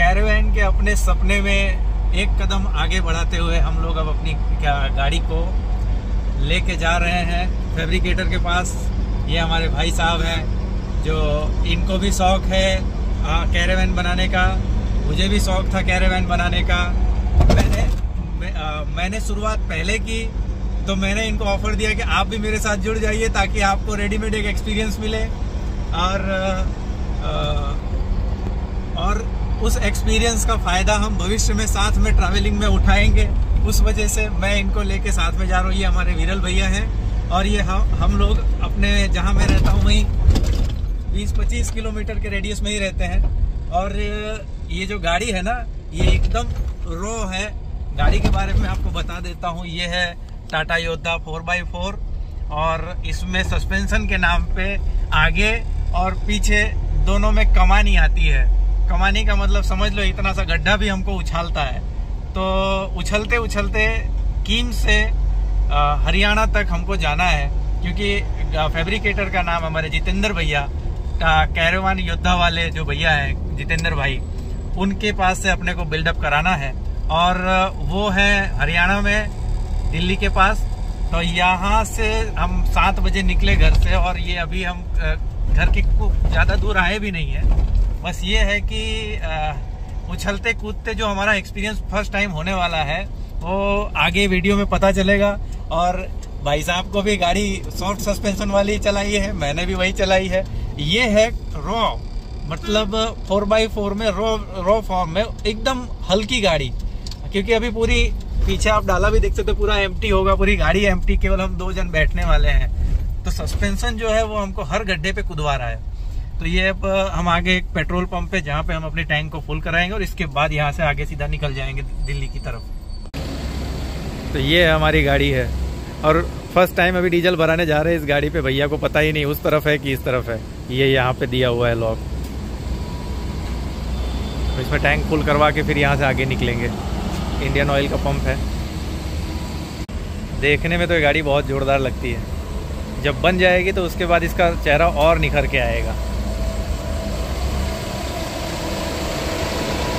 Caravan के अपने सपने में एक कदम आगे बढ़ाते हुए हम लोग अब अपनी गाड़ी को लेके जा रहे हैं फैब्रिकेटर के पास। ये हमारे भाई साहब हैं जो इनको भी शौक है कैरावान बनाने का, मुझे भी शौक था कैरावान बनाने का। मैंने शुरुआत पहले की तो मैंने इनको ऑफर दिया कि आप भी मेरे साथ जुड़ जाइए ताकि आपको रेडीमेड एक एक्सपीरियंस मिले और उस एक्सपीरियंस का फ़ायदा हम भविष्य में साथ में ट्रैवलिंग में उठाएंगे। उस वजह से मैं इनको लेके साथ में जा रहा हूँ। ये हमारे विरल भैया हैं और ये हम लोग अपने जहाँ मैं रहता हूँ वहीं 20-25 किलोमीटर के रेडियस में ही रहते हैं। और ये जो गाड़ी है ना, ये एकदम रो है। गाड़ी के बारे में आपको बता देता हूँ। ये है टाटा योद्धा 4x4 और इसमें सस्पेंशन के नाम पे आगे और पीछे दोनों में कमानी आती है। कमानी का मतलब समझ लो इतना सा गड्ढा भी हमको उछालता है। तो उछलते उछलते कीम से हरियाणा तक हमको जाना है, क्योंकि फैब्रिकेटर का नाम हमारे जितेंद्र भैया, कैरावान योद्धा वाले जो भैया हैं जितेंद्र भाई, उनके पास से अपने को बिल्डअप कराना है। और वो है हरियाणा में, दिल्ली के पास। तो यहाँ से हम 7 बजे निकले घर से और ये अभी हम घर के ज़्यादा दूर आए भी नहीं है। बस ये है कि उछलते कूदते जो हमारा एक्सपीरियंस फर्स्ट टाइम होने वाला है वो आगे वीडियो में पता चलेगा। और भाई साहब को भी गाड़ी सॉफ्ट सस्पेंशन वाली चलाई है, मैंने भी वही चलाई है। ये है रॉ, मतलब 4x4 में रॉ फॉर्म में एकदम हल्की गाड़ी, क्योंकि अभी पूरी पीछे आप डाला भी देख सकते हो, पूरा एम्प्टी होगा, पूरी गाड़ी एम्प्टी, केवल हम 2 जन बैठने वाले हैं। तो सस्पेंशन जो है वो हमको हर गड्ढे पे कुदवा रहा है। तो ये अब हम आगे एक पेट्रोल पंप पे जहाँ पे हम अपने टैंक को फुल कराएंगे और इसके बाद यहाँ से आगे सीधा निकल जाएंगे दिल्ली की तरफ। तो ये हमारी गाड़ी है और फर्स्ट टाइम अभी डीजल भराने जा रहे हैं इस गाड़ी पे। भैया को पता ही नहीं उस तरफ है कि इस तरफ है। ये यहाँ पे दिया हुआ है लॉक। तो इसमें टैंक फुल करवा के फिर यहाँ से आगे निकलेंगे। इंडियन ऑयल का पंप है। देखने में तो ये गाड़ी बहुत जोरदार लगती है। जब बन जाएगी तो उसके बाद इसका चेहरा और निखर के आएगा।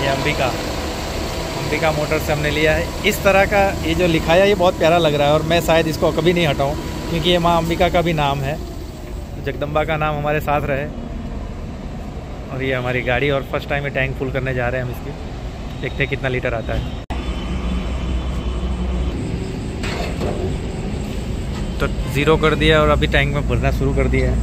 ये अंबिका मोटर से हमने लिया है। इस तरह का ये जो लिखा है ये बहुत प्यारा लग रहा है और मैं शायद इसको कभी नहीं हटाऊं, क्योंकि ये माँ अंबिका का भी नाम है। जगदम्बा का नाम हमारे साथ रहे। और ये हमारी गाड़ी और फर्स्ट टाइम में टैंक फुल करने जा रहे हैं हम इसकी। देखते हैं कितना लीटर आता है। तो 0 कर दिया और अभी टैंक में भरना शुरू कर दिया है।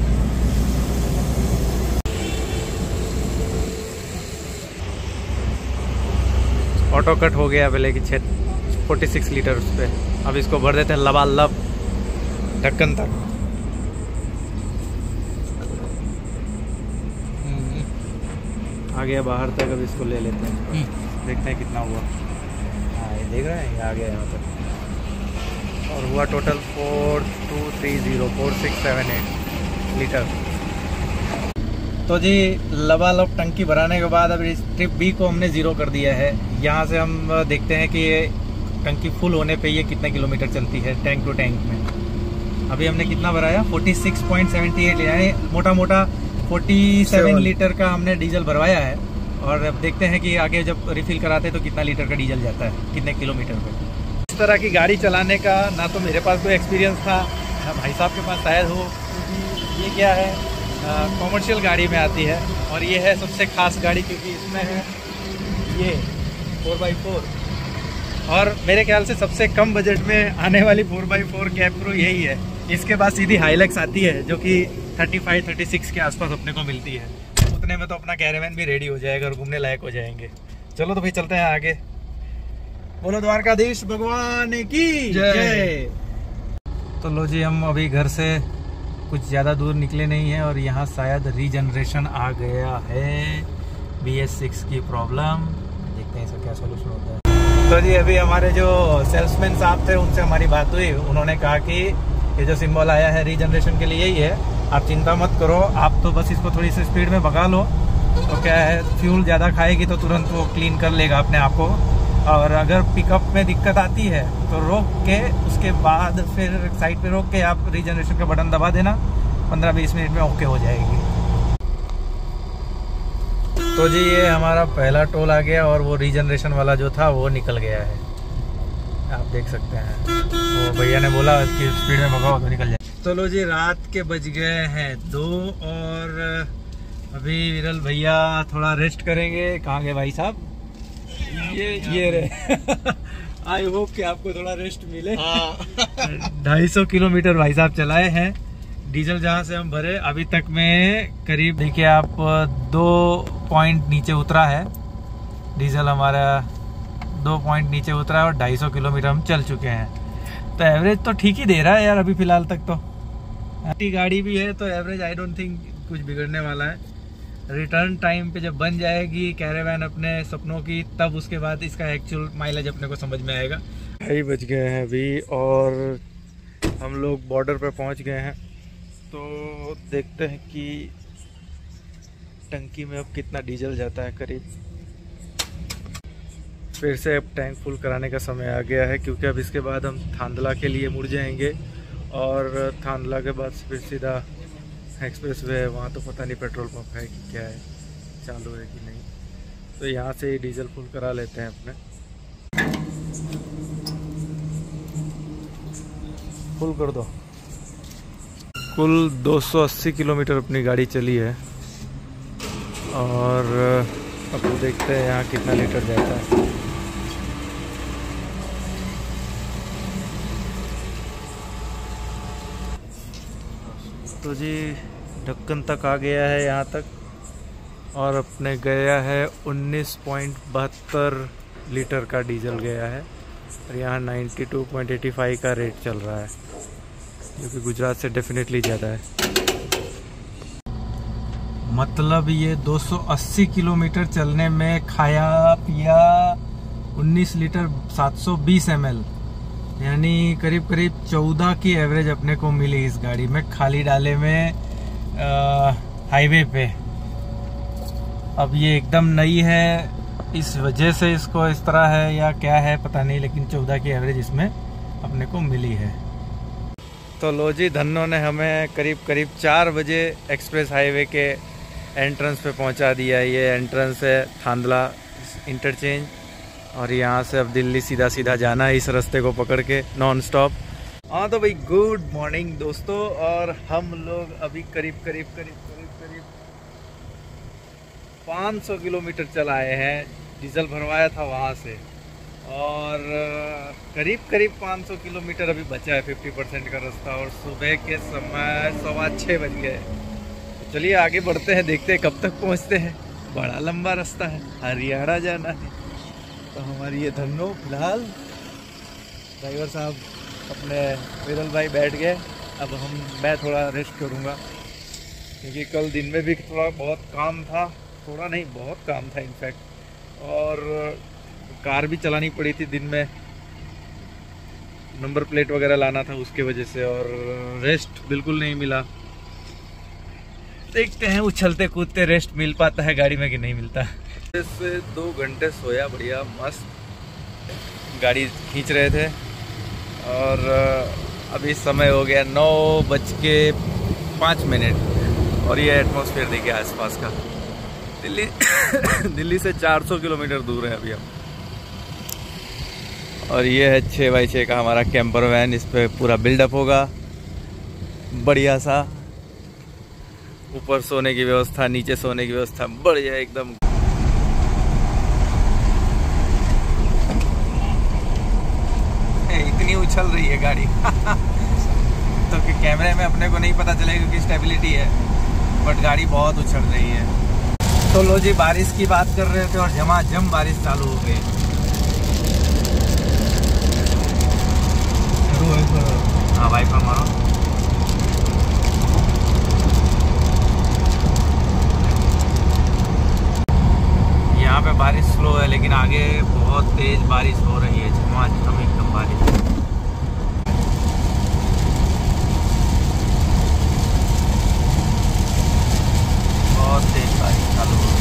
ऑटो कट हो गया पहले कि 46 लीटर उस पर। अब इसको भर देते हैं लबालब ढक्कन तक। आ गया बाहर तक। अब इसको ले लेते हैं, देखते हैं कितना हुआ। हाँ ये देख रहे हैं, ये आ गया यहाँ तक और हुआ टोटल 4678 लीटर। तो जी लबालब टंकी भराने के बाद अब इस ट्रिप बी को हमने 0 कर दिया है। यहाँ से हम देखते हैं कि ये टंकी फुल होने पे ये कितने किलोमीटर चलती है टैंक टू टैंक में। अभी हमने कितना भराया, 46.78, यानी मोटा मोटा 47 लीटर का हमने डीजल भरवाया है। और अब देखते हैं कि आगे जब रिफिल कराते हैं तो कितना लीटर का डीजल जाता है, कितने किलोमीटर पे। इस तरह की गाड़ी चलाने का ना तो मेरे पास कोई एक्सपीरियंस था, ना भाई साहब के पास शायद हो, क्योंकि ये क्या है कॉमर्शियल गाड़ी में आती है। और ये है सबसे खास गाड़ी, क्योंकि इसमें है ये 4x4 और मेरे ख्याल से सबसे कम बजट में आने वाली 4x4 कैब प्रो यही है। इसके बाद सीधी हाइलक्स आती है जो कि 35-36 के आसपास अपने को मिलती है। उतने में तो अपना कैरावान भी रेडी हो जाएगा और घूमने लायक हो जाएंगे। चलो तो भाई चलते हैं आगे। बोलो द्वारकाधीश भगवान की जय। तो लो जी, हम अभी घर से कुछ ज़्यादा दूर निकले नहीं हैं और यहाँ शायद रीजनरेशन आ गया है। BS6 की प्रॉब्लम, देखते हैं इसका क्या सोल्यूशन होता है। तो जी अभी हमारे जो सेल्समैन साहब थे उनसे हमारी बात हुई। उन्होंने कहा कि ये जो सिंबल आया है रीजनरेशन के लिए यही है, आप चिंता मत करो, आप तो बस इसको थोड़ी सी स्पीड में भगा लो। तो क्या है, फ्यूल ज़्यादा खाएगी तो तुरंत वो क्लीन कर लेगा अपने आप को। और अगर पिकअप में दिक्कत आती है तो रोक के उसके बाद फिर साइड पे रोक के आप रीजनरेशन का बटन दबा देना, 15-20 मिनट में ओके हो जाएगी। तो जी ये हमारा पहला टोल आ गया और वो रीजनरेशन वाला जो था वो निकल गया है, आप देख सकते हैं। वो भैया ने बोला कि स्पीड में भगाओ तो निकल जाए। तो लो जी रात के बज गए हैं 2 और अभी विरल भैया थोड़ा रेस्ट करेंगे। कहाँ गए भाई साहब? ये रहे। आई होप कि आपको थोड़ा रेस्ट मिले। 250 किलोमीटर भाई साहब चलाए हैं। डीजल जहाँ से हम भरे अभी तक में करीब देखिए आप 2 पॉइंट नीचे उतरा है। डीजल हमारा 2 पॉइंट नीचे उतरा है और 250 किलोमीटर हम चल चुके हैं। तो एवरेज तो ठीक ही दे रहा है यार अभी फिलहाल तक। तो गाड़ी भी है तो एवरेज आई डोंट थिंक कुछ बिगड़ने वाला है। रिटर्न टाइम पे जब बन जाएगी कैरेवैन अपने सपनों की, तब उसके बाद इसका एक्चुअल माइलेज अपने को समझ में आएगा। 2:30 बज गए हैं अभी और हम लोग बॉर्डर पे पहुंच गए हैं। तो देखते हैं कि टंकी में अब कितना डीजल जाता है। करीब फिर से अब टैंक फुल कराने का समय आ गया है, क्योंकि अब इसके बाद हम थांदला के लिए मुड़ जाएंगे और थांदला के बाद फिर सीधा एक्सप्रेस वे है। वहाँ तो पता नहीं पेट्रोल पंप है कि क्या है, चालू है कि नहीं। तो यहाँ से ही डीजल फुल करा लेते हैं अपने। फुल कर दो। कुल 280 किलोमीटर अपनी गाड़ी चली है और अब देखते हैं यहाँ कितना लीटर जाता है। तो जी ढक्कन तक आ गया है यहाँ तक और अपने गया है 19.72 लीटर का डीजल गया है और यहाँ 92.85 का रेट चल रहा है, जो कि गुजरात से डेफिनेटली ज़्यादा है। मतलब ये 280 किलोमीटर चलने में खाया पिया 19 लीटर 720 ml, यानी करीब करीब 14 की एवरेज अपने को मिली इस गाड़ी में, खाली डाले में हाईवे पे। अब ये एकदम नई है, इस वजह से इसको इस तरह है या क्या है पता नहीं, लेकिन 14 की एवरेज इसमें अपने को मिली है। तो लो जी धन्नो ने हमें करीब करीब 4 बजे एक्सप्रेस हाईवे के एंट्रेंस पे पहुंचा दिया। ये एंट्रेंस है थांदला इंटरचेंज और यहाँ से अब दिल्ली सीधा सीधा जाना है इस रास्ते को पकड़ के नॉन स्टॉप। हाँ तो भाई गुड मॉर्निंग दोस्तों, और हम लोग अभी करीब 500 किलोमीटर चलाए हैं। डीजल भरवाया था वहाँ से और करीब 500 किलोमीटर अभी बचा है, 50% का रास्ता, और सुबह के समय 6:15 बज गए। तो चलिए आगे बढ़ते हैं, देखते हैं कब तक पहुँचते हैं। बड़ा लंबा रास्ता है, हरियाणा जाना है। तो हमारी ये धन्नो फिलहाल ड्राइवर साहब अपने विरल भाई बैठ गए। अब मैं थोड़ा रेस्ट करूँगा, क्योंकि कल दिन में भी थोड़ा बहुत काम था, थोड़ा नहीं बहुत काम था इनफैक्ट, और कार भी चलानी पड़ी थी दिन में, नंबर प्लेट वगैरह लाना था उसके वजह से, और रेस्ट बिल्कुल नहीं मिला। देखते हैं उछलते कूदते रेस्ट मिल पाता है गाड़ी में कि नहीं मिलता। से 2 घंटे सोया बढ़िया मस्त, गाड़ी खींच रहे थे और अभी समय हो गया 9:05 और ये एटमॉस्फेयर देखिए आसपास का। दिल्ली से 400 किलोमीटर दूर है अभी हम। और ये है 6x6 का हमारा कैंपर वैन, इस पे पूरा बिल्डअप होगा बढ़िया सा। ऊपर सोने की व्यवस्था, नीचे सोने की व्यवस्था बढ़िया एकदम। इतनी उछल रही है गाड़ी तो कि कैमरे में अपने को नहीं पता चलेगा क्योंकि स्टेबिलिटी है, बट गाड़ी बहुत उछल रही है। तो लो जी बारिश की बात कर रहे थे और झमाझम बारिश चालू हो गई। हाँ भाई पर मारो। यहाँ पे बारिश स्लो है, लेकिन आगे बहुत तेज बारिश हो रही है, झमाझम एकदम बारिश। बहुत तेज बारिश चालू हो गई।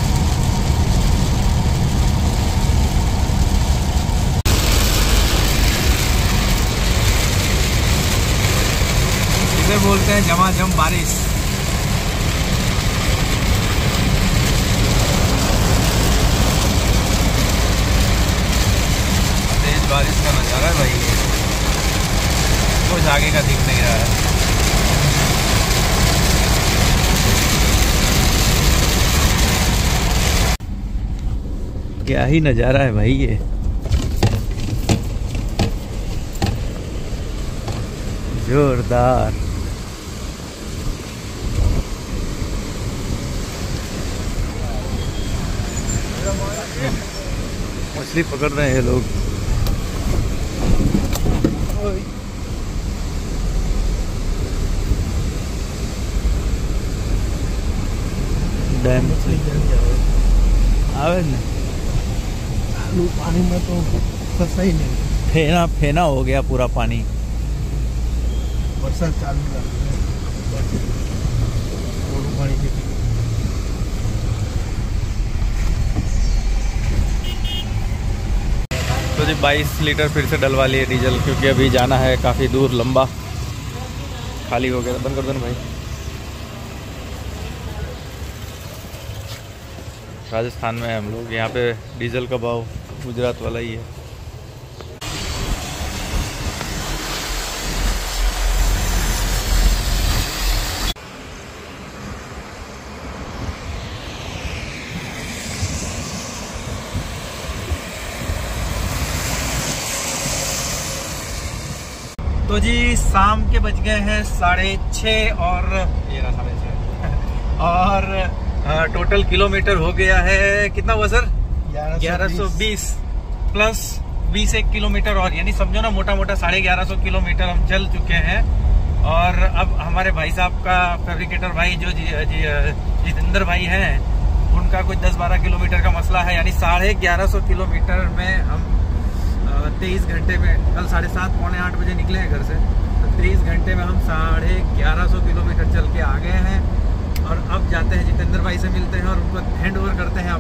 इसे बोलते हैं झमाझम बारिश। आगे का दिख नहीं रहा है। क्या ही नज़ारा है भाई ये, जोरदार। मछली पकड़ रहे हैं लोग। डैम आवे न पानी में तो फंसा ही नहीं, फेना फेना हो गया पूरा पानी। बरसात चालू पानी के। तो जी 22 लीटर फिर से डलवा लिए डीजल, क्योंकि अभी जाना है काफ़ी दूर, लंबा। खाली हो गया, बंद कर दो ना भाई। राजस्थान में हम लोग, यहाँ पे डीजल का भाव गुजरात वाला ही है। तो जी शाम के बज गए हैं 6:30 और ये रहा 6:30 और टोटल किलोमीटर हो गया है, कितना हुआ सर? 1120 प्लस 21 किलोमीटर और, यानी समझो ना मोटा मोटा 1150 किलोमीटर हम चल चुके हैं। और अब हमारे भाई साहब का फैब्रिकेटर भाई जो जितेंद्र भाई हैं, उनका कुछ 10-12 किलोमीटर का मसला है, यानी 1150 किलोमीटर में हम 23 घंटे में, कल 7:30 पौने 8 बजे निकले हैं घर से, तो 23 घंटे में हम 1150 किलोमीटर चल के आ गए हैं। और अब जाते हैं जितेंद्र भाई से मिलते हैं और उनको हैंड ओवर करते हैं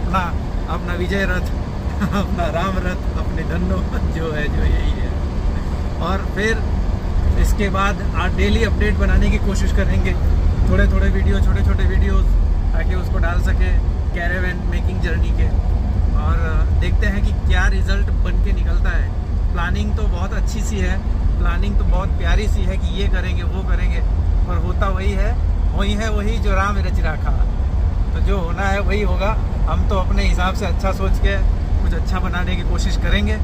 अपना विजय रथ अपना राम रथ, अपने धन्नो जो है, जो यही है। और फिर इसके बाद डेली अपडेट बनाने की कोशिश करेंगे, थोड़े वीडियो, छोटे वीडियोस, ताकि उसको डाल सके कैरेवन मेकिंग जर्नी के। और देखते हैं कि क्या रिजल्ट बन के निकलता है। प्लानिंग तो बहुत अच्छी सी है, प्लानिंग तो बहुत प्यारी सी है कि ये करेंगे वो करेंगे, पर होता वही जो राम रच रखा। तो जो होना है वही होगा। हम तो अपने हिसाब से अच्छा सोच के कुछ अच्छा बनाने की कोशिश करेंगे।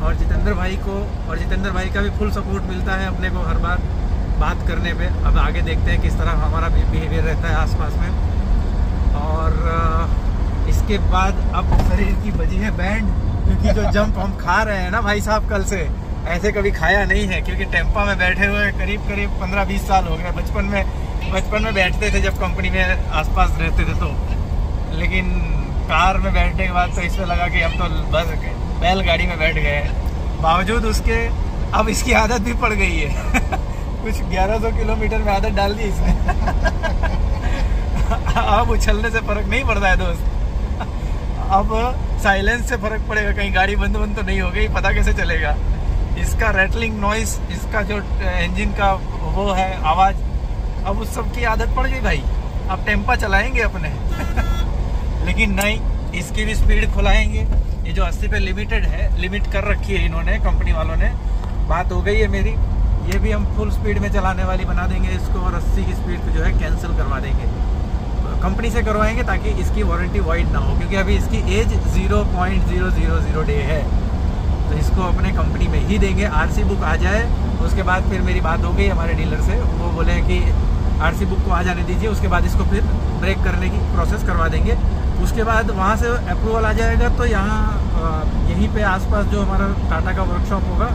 और जितेंद्र भाई का भी फुल सपोर्ट मिलता है अपने को हर बार बात करने पे। अब आगे देखते हैं किस तरह हमारा बिहेवियर रहता है आसपास में। और इसके बाद अब शरीर की बजी है बैंड, क्योंकि जो जंप हम खा रहे हैं ना भाई साहब, कल से ऐसे कभी खाया नहीं है। क्योंकि टेम्पा में बैठे हुए करीब 15-20 साल हो गए। बचपन में बैठते थे जब कंपनी में आसपास रहते थे तो, लेकिन कार में बैठने के बाद तो इसमें लगा कि हम तो बस बैलगाड़ी में बैठ गए। बावजूद उसके अब इसकी आदत भी पड़ गई है कुछ 1100 किलोमीटर में आदत डाल दी इसने अब उछलने से फर्क नहीं पड़ता है दोस्त, अब साइलेंस से फर्क पड़ेगा। कहीं गाड़ी बंद तो नहीं हो गई, पता कैसे चलेगा। इसका रैटलिंग नॉइस, इसका जो इंजन का वो है आवाज़, अब उस सब की आदत पड़ गई भाई। अब टेम्पा चलाएंगे अपने लेकिन नहीं, इसकी भी स्पीड खुलाएंगे। ये जो 80 पे लिमिट कर रखी है इन्होंने, कंपनी वालों ने। बात हो गई है मेरी, ये भी हम फुल स्पीड में चलाने वाली बना देंगे इसको, और 80 की स्पीड जो है कैंसिल करवा देंगे, कंपनी से करवाएंगे, ताकि इसकी वारंटी वाइड ना हो। क्योंकि अभी इसकी एज 0.000 डे है, तो इसको अपने कंपनी में ही देंगे। आरसी बुक आ जाए उसके बाद फिर मेरी बात हो गई हमारे डीलर से, वो बोले कि आरसी बुक को आ जाने दीजिए, उसके बाद इसको फिर ब्रेक करने की प्रोसेस करवा देंगे। उसके बाद वहाँ से अप्रूवल आ जाएगा तो यहाँ यहीं पे आसपास जो हमारा टाटा का वर्कशॉप होगा,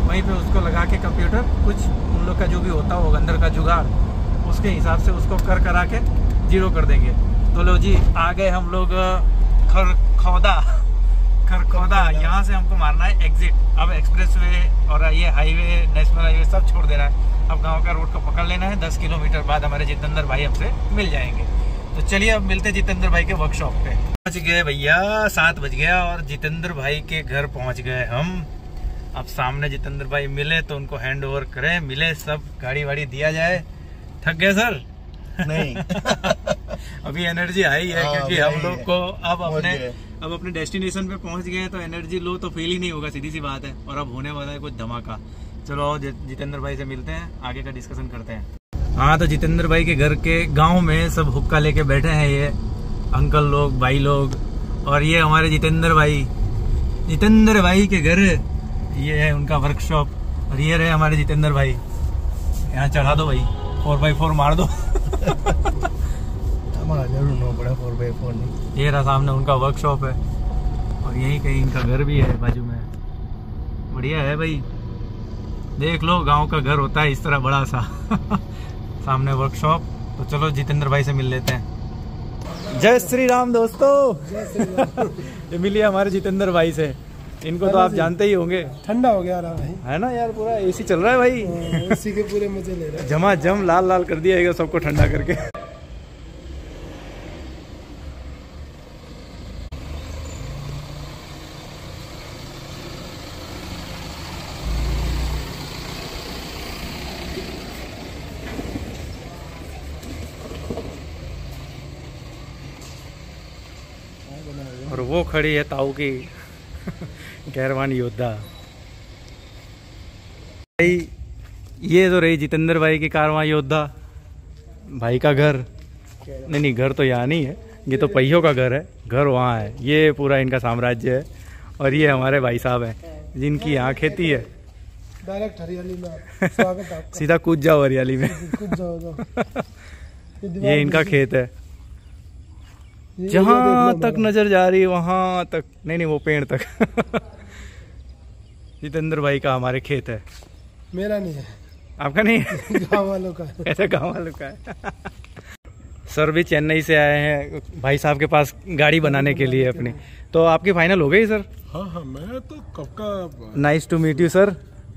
वहीं पे उसको लगा के कंप्यूटर, कुछ उन लोग का जो भी होता होगा अंदर का जुगाड़, उसके हिसाब से उसको करा के जीरो कर देंगे। तो लो जी, आ गए हम लोग खरखौदा। यहाँ से हमको मारना है एग्जिट। अब एक्सप्रेस वे और ये हाईवे, नेशनल हाईवे सब छोड़ देना है। अब गांव का रोड को पकड़ लेना है। 10 किलोमीटर बाद हमारे जितेंद्र भाई हमसे मिल जाएंगे। तो चलिए अब मिलते हैं जितेंद्र भाई के वर्कशॉप पे। पहुँच गए भैया, 7 बज गया और जितेंद्र भाई के घर पहुँच गए हम। अब सामने जितेंद्र भाई मिले तो उनको हैंड ओवर करें, मिले सब, गाड़ी वाड़ी दिया जाए। थक गए सर? नहीं अभी एनर्जी हाई है, क्योंकि हम लोग को अब अपने डेस्टिनेशन पे पहुंच गए, तो एनर्जी लो तो फील ही नहीं होगा, सीधी सी बात है। और अब होने वाला है कुछ धमाका। चलो जितेंद्र भाई से मिलते हैं, आगे का डिस्कशन करते हैं। हाँ, तो जितेंद्र भाई के घर के गांव में सब हुक्का लेके बैठे हैं, ये अंकल लोग, भाई लोग, और ये हमारे जितेंद्र भाई के घर, ये है उनका वर्कशॉप, और ये रहे हमारे जितेंद्र भाई। यहाँ चढ़ा दो भाई, 4x4 मार दो। हमारा जरूर ना पड़ा 4x4 नहीं। ये रहा सामने उनका वर्कशॉप है, और यहीं कहीं इनका घर भी है बाजू में। बढ़िया है भाई, देख लो गांव का घर होता है इस तरह बड़ा सा। सामने वर्कशॉप। तो चलो जितेंद्र भाई से मिल लेते हैं। जय श्री राम दोस्तों। ये मिलिए हमारे जितेंद्र भाई से। इनको तो आप जानते ही होंगे। ठंडा हो गया भाई, है ना यार, पूरा एसी चल रहा है भाई। एसी के पूरे मजे ले रहे हैं। झमाझम लाल लाल कर दिया सबको ठंडा करके। और वो खड़ी है ताऊ की गैरवान योद्धा भाई। ये तो रही जितेंद्र भाई की कारवां योद्धा। भाई का घर, नहीं घर तो यहाँ नहीं है, ये तो पहियों का घर है, घर वहाँ है। ये पूरा इनका साम्राज्य है। और ये हमारे भाई साहब हैं जिनकी यहाँ खेती है। डायरेक्ट हरियाली में स्वागत आपका। सीधा कूद जाओ हरियाली में। कूद जाओ। ये इनका खेत है, जहाँ तक नजर जा रही है वहां तक, नहीं वो पेड़ तक। जितेंद्र भाई का हमारे खेत है। मेरा नहीं है। आपका नहीं है? गाँव वालों का। ऐसे गाँव वालों का है। सर भी चेन्नई से आए हैं भाई साहब के पास गाड़ी बनाने के लिए अपनी। तो आपकी फाइनल हो गई सर? हाँ, मैं तो कब का। Nice to meet you sir.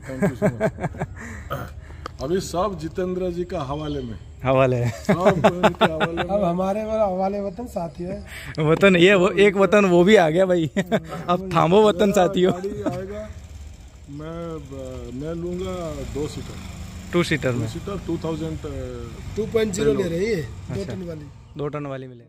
Thank you so much. अभी सब जितेंद्र जी का हवाले में हवाले है। अब हमारे हवाले वतन साथी है। वतन ये वो एक वतन वो भी आ गया भाई। अब थामो वतन साथियों। आएगा, मैं लूंगा 2 सीटर। 2 सीटर में 2,000 2.0 ले रही है, 2 टन वाली। 2 टन वाली मिले।